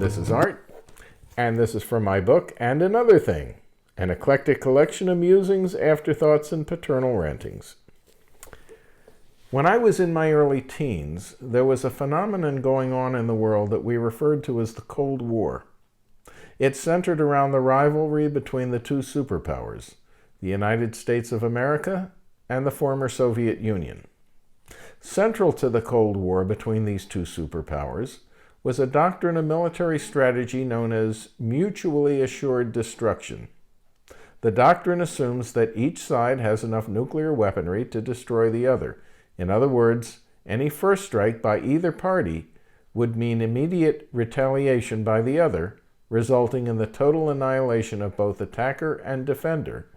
this is Art, and this is from my book, And Another Thing, an eclectic collection of musings, afterthoughts, and paternal rantings. When I was in my early teens, there was a phenomenon going on in the world that we referred to as the Cold War. It centered around the rivalry between the two superpowers, the United States of America and the former Soviet Union. Central to the Cold War between these two superpowers was a doctrine of military strategy known as mutually assured destruction. The doctrine assumes that each side has enough nuclear weaponry to destroy the other. In other words, any first strike by either party would mean immediate retaliation by the other, resulting in the total annihilation of both attacker and defender,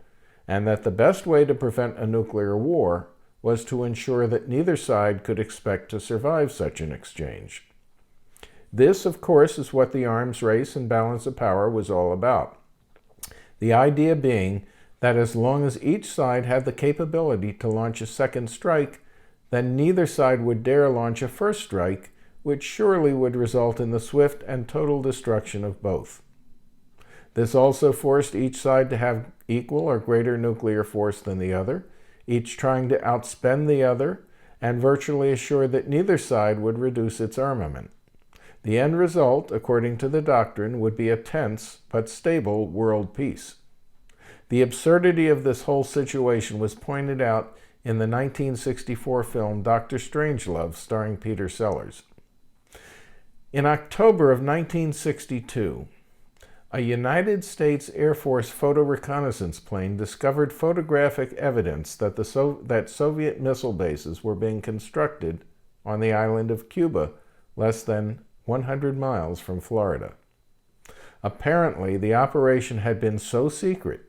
and that the best way to prevent a nuclear war was to ensure that neither side could expect to survive such an exchange. This, of course, is what the arms race and balance of power was all about. The idea being that as long as each side had the capability to launch a second strike, then neither side would dare launch a first strike, which surely would result in the swift and total destruction of both. This also forced each side to have equal or greater nuclear force than the other, each trying to outspend the other, and virtually assured that neither side would reduce its armament. The end result, according to the doctrine, would be a tense but stable world peace. The absurdity of this whole situation was pointed out in the 1964 film Dr. Strangelove, starring Peter Sellers. In October of 1962, a United States Air Force photo reconnaissance plane discovered photographic evidence that that Soviet missile bases were being constructed on the island of Cuba, less than 100 miles from Florida. Apparently, the operation had been so secret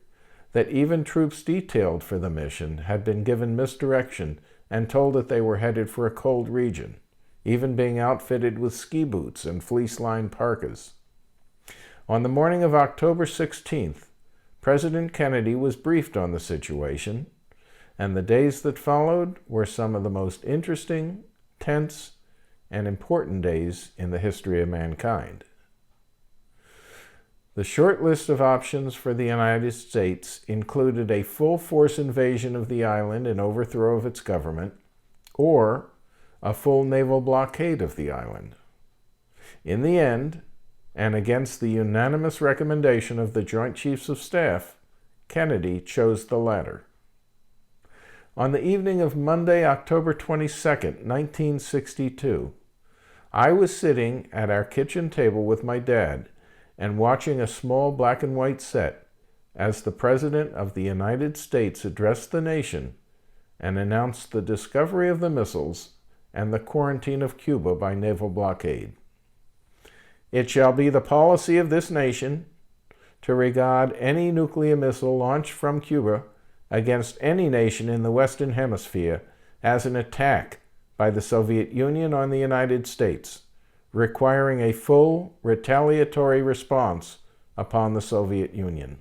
that even troops detailed for the mission had been given misdirection and told that they were headed for a cold region, even being outfitted with ski boots and fleece-lined parkas. On the morning of October 16th, President Kennedy was briefed on the situation, and the days that followed were some of the most interesting, tense, and important days in the history of mankind. The short list of options for the United States included a full-force invasion of the island and overthrow of its government, or a full naval blockade of the island. In the end, and against the unanimous recommendation of the Joint Chiefs of Staff, Kennedy chose the latter. On the evening of Monday, October 22nd, 1962, I was sitting at our kitchen table with my dad and watching a small black and white set as the President of the United States addressed the nation and announced the discovery of the missiles and the quarantine of Cuba by naval blockade. It shall be the policy of this nation to regard any nuclear missile launched from Cuba against any nation in the Western Hemisphere as an attack by the Soviet Union on the United States, requiring a full retaliatory response upon the Soviet Union.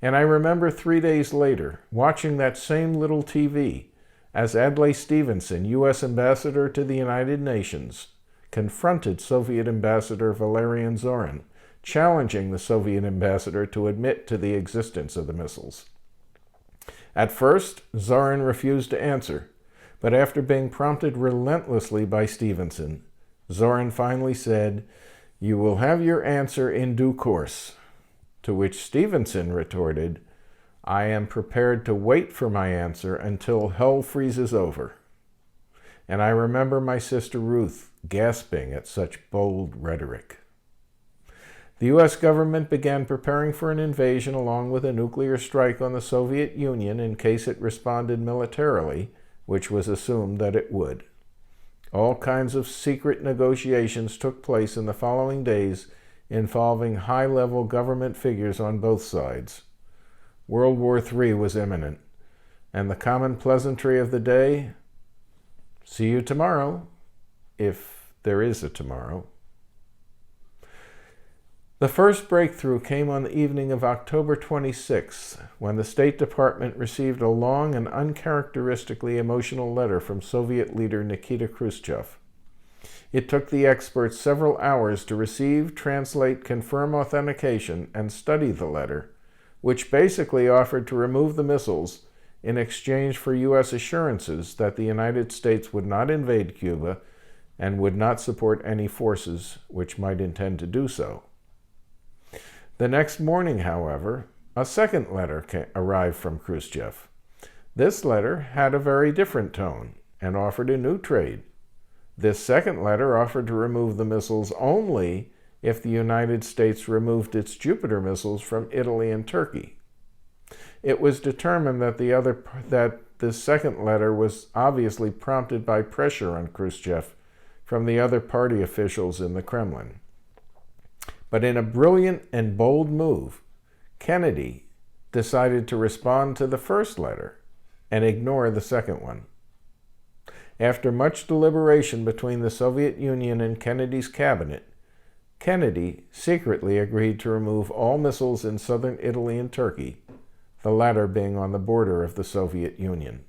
And I remember 3 days later watching that same little TV as Adlai Stevenson, U.S. Ambassador to the United Nations, confronted Soviet Ambassador Valerian Zorin, challenging the Soviet ambassador to admit to the existence of the missiles. At first, Zorin refused to answer, but after being prompted relentlessly by Stevenson, Zorin finally said, "You will have your answer in due course," to which Stevenson retorted, "I am prepared to wait for my answer until hell freezes over." And I remember my sister Ruth gasping at such bold rhetoric. The U.S. government began preparing for an invasion along with a nuclear strike on the Soviet Union in case it responded militarily, which was assumed that it would. All kinds of secret negotiations took place in the following days involving high-level government figures on both sides. World War III was imminent, and the common pleasantry of the day, see you tomorrow, if there is a tomorrow. The first breakthrough came on the evening of October 26th, when the State Department received a long and uncharacteristically emotional letter from Soviet leader Nikita Khrushchev. It took the experts several hours to receive, translate, confirm authentication, and study the letter, which basically offered to remove the missiles in exchange for U.S. assurances that the United States would not invade Cuba and would not support any forces which might intend to do so. The next morning, however, a second letter arrived from Khrushchev. This letter had a very different tone and offered a new trade. This second letter offered to remove the missiles only if the United States removed its Jupiter missiles from Italy and Turkey. It was determined that this second letter was obviously prompted by pressure on Khrushchev from the other party officials in the Kremlin. But in a brilliant and bold move, Kennedy decided to respond to the first letter and ignore the second one. After much deliberation between the Soviet Union and Kennedy's cabinet, Kennedy secretly agreed to remove all missiles in southern Italy and Turkey, the latter being on the border of the Soviet Union,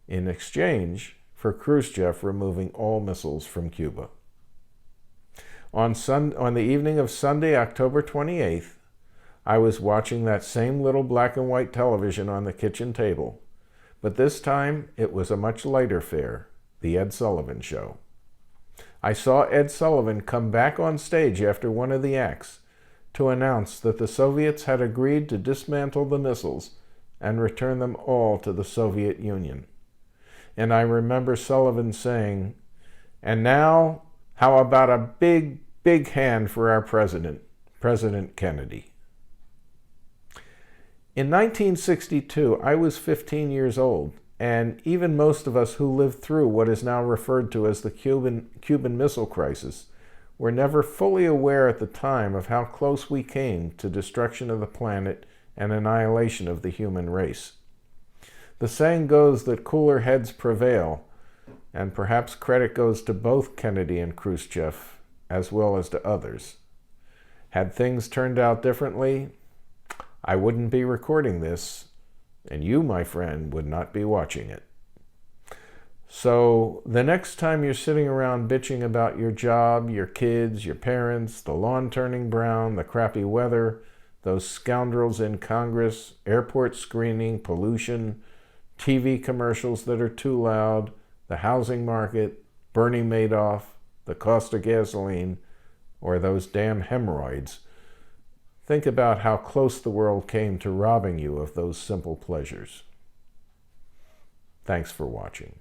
in exchange for Khrushchev removing all missiles from Cuba. On the evening of Sunday, October 28th, I was watching that same little black and white television on the kitchen table, but this time it was a much lighter fare, The Ed Sullivan Show. I saw Ed Sullivan come back on stage after one of the acts to announce that the Soviets had agreed to dismantle the missiles and return them all to the Soviet Union. And I remember Sullivan saying, "And now, how about a big, big hand for our president, President Kennedy?" In 1962, I was 15 years old, and even most of us who lived through what is now referred to as the Cuban Missile Crisis were never fully aware at the time of how close we came to destruction of the planet and annihilation of the human race. The saying goes that cooler heads prevail, and perhaps credit goes to both Kennedy and Khrushchev, as well as to others. Had things turned out differently, I wouldn't be recording this, and you, my friend, would not be watching it. So the next time you're sitting around bitching about your job, your kids, your parents, the lawn turning brown, the crappy weather, those scoundrels in Congress, airport screening, pollution, TV commercials that are too loud, the housing market, Bernie Madoff, the cost of gasoline, or those damn hemorrhoids, think about how close the world came to robbing you of those simple pleasures. Thanks for watching.